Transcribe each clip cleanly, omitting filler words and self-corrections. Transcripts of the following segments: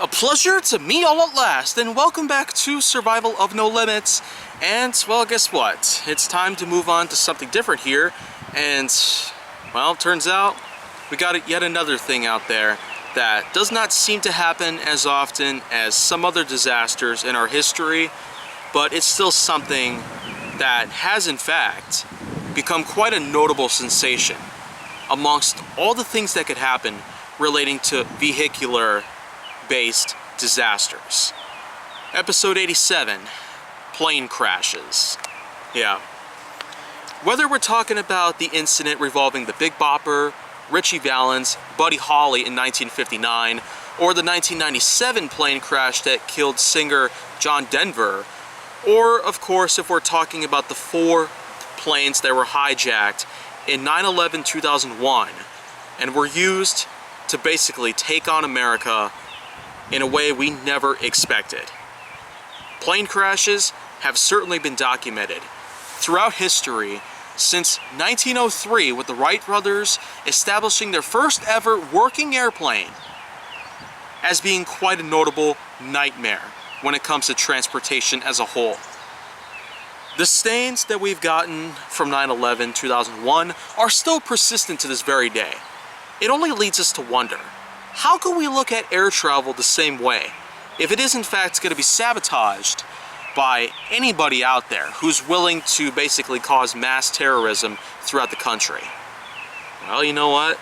A pleasure to meet all at last, and welcome back to Survival of No Limits. And, well, guess what? It's time to move on to something different here. And, well, turns out we got yet another thing out there that does not seem to happen as often as some other disasters in our history, but it's still something that has, in fact, become quite a notable sensation amongst all the things that could happen relating to vehicular-based disasters. Episode 87, plane crashes. Yeah. Whether we're talking about the incident revolving the Big Bopper, Ritchie Valens, Buddy Holly in 1959, or the 1997 plane crash that killed singer John Denver, or, of course, if we're talking about the 4 planes that were hijacked in 9/11/2001 and were used to basically take on America in a way we never expected. Plane crashes have certainly been documented throughout history since 1903, with the Wright brothers establishing their first ever working airplane, as being quite a notable nightmare when it comes to transportation as a whole. The stains that we've gotten from 9/11/2001 are still persistent to this very day. It only leads us to wonder, how can we look at air travel the same way if it is in fact going to be sabotaged by anybody out there who's willing to basically cause mass terrorism throughout the country? Well, you know what?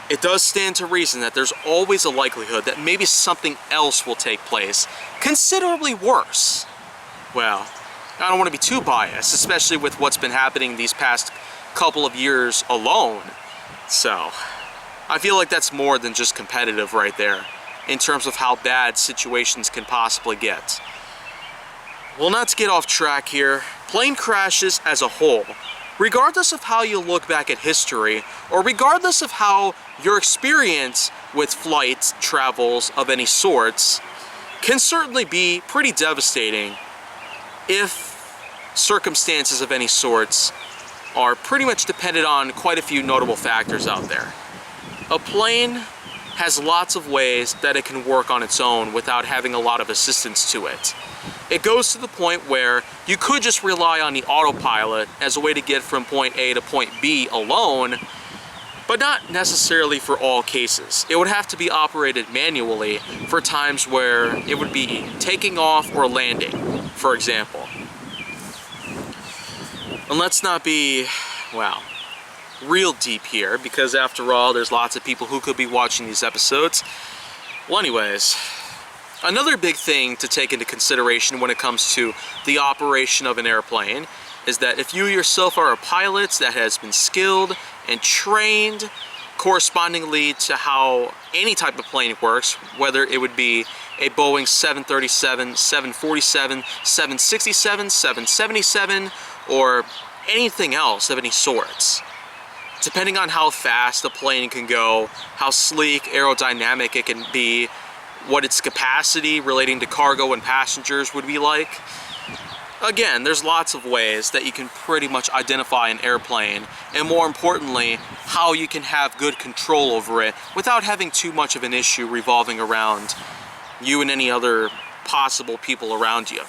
It does stand to reason that there's always a likelihood that maybe something else will take place, considerably worse. Well, I don't want to be too biased, especially with what's been happening these past couple of years alone. So, I feel like that's more than just competitive right there, in terms of how bad situations can possibly get. Well, not to get off track here, plane crashes as a whole, regardless of how you look back at history, or regardless of how your experience with flight travels of any sorts, can certainly be pretty devastating if circumstances of any sorts are pretty much dependent on quite a few notable factors out there. A plane has lots of ways that it can work on its own without having a lot of assistance to it. It goes to the point where you could just rely on the autopilot as a way to get from point A to point B alone, but not necessarily for all cases. It would have to be operated manually for times where it would be taking off or landing, for example. And let's not be, well, real deep here, because after all, there's lots of people who could be watching these episodes. Well, anyways, another big thing to take into consideration when it comes to the operation of an airplane is that if you yourself are a pilot that has been skilled and trained correspondingly to how any type of plane works, whether it would be a Boeing 737, 747, 767, 777, or anything else of any sorts. Depending on how fast the plane can go, how sleek, aerodynamic it can be, what its capacity relating to cargo and passengers would be like. Again, there's lots of ways that you can pretty much identify an airplane, and more importantly, how you can have good control over it without having too much of an issue revolving around you and any other possible people around you.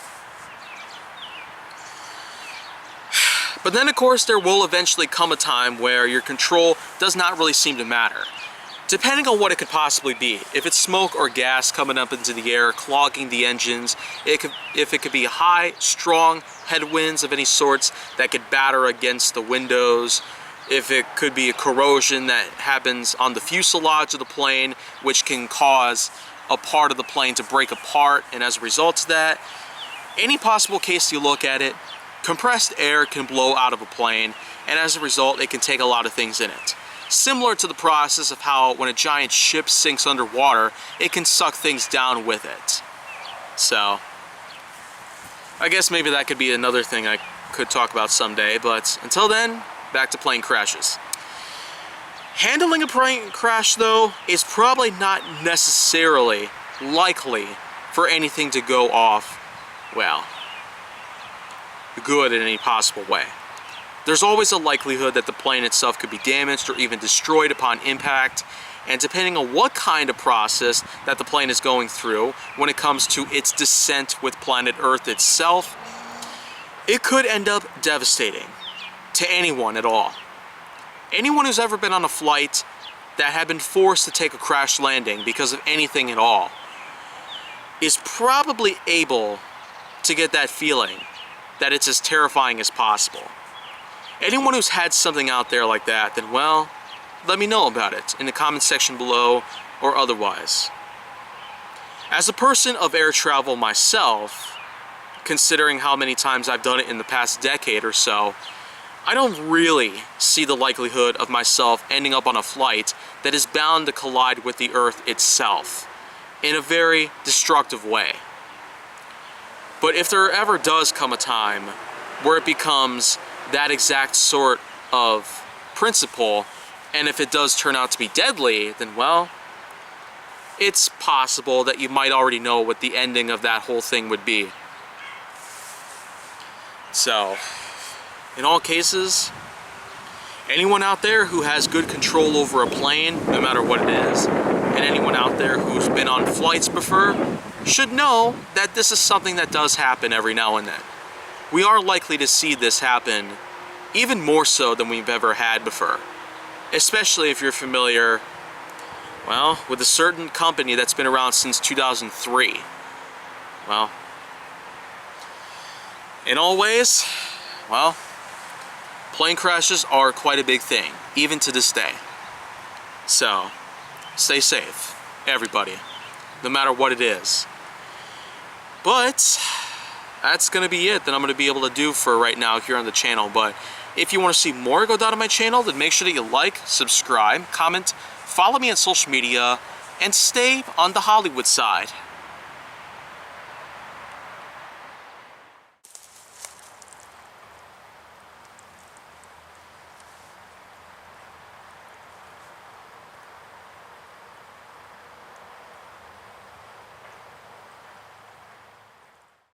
But then, of course, there will eventually come a time where your control does not really seem to matter, depending on what it could possibly be. If it's smoke or gas coming up into the air, clogging the engines, if it could be high, strong headwinds of any sorts that could batter against the windows, if it could be a corrosion that happens on the fuselage of the plane, which can cause a part of the plane to break apart, and as a result of that, any possible case you look at it, compressed air can blow out of a plane, and as a result, it can take a lot of things in it. Similar to the process of how when a giant ship sinks underwater, it can suck things down with it. So, I guess maybe that could be another thing I could talk about someday, but until then, back to plane crashes. Handling a plane crash, though, is probably not necessarily likely for anything to go off, well, good in any possible way. There's always a likelihood that the plane itself could be damaged or even destroyed upon impact, And depending on what kind of process that the plane is going through when it comes to its descent with planet Earth itself, it could end up devastating to anyone at all. Anyone who's ever been on a flight that had been forced to take a crash landing because of anything at all is probably able to get that feeling that it's as terrifying as possible. Anyone who's had something out there like that, then well, let me know about it in the comment section below or otherwise. As a person of air travel myself, considering how many times I've done it in the past decade or so, I don't really see the likelihood of myself ending up on a flight that is bound to collide with the Earth itself in a very destructive way. But if there ever does come a time where it becomes that exact sort of principle, and if it does turn out to be deadly, then well, it's possible that you might already know what the ending of that whole thing would be. So, in all cases, anyone out there who has good control over a plane, no matter what it is, and anyone out there who's been on flights before, should know that this is something that does happen every now and then. We are likely to see this happen even more so than we've ever had before. Especially if you're familiar, well, with a certain company that's been around since 2003. Well, in all ways, well, plane crashes are quite a big thing, even to this day. So, stay safe, everybody, no matter what it is. But that's gonna be it that I'm gonna be able to do for right now here on the channel. But if you want to see more go down on my channel, then make sure that you like, subscribe, comment, follow me on social media, and stay on the Hollywood side.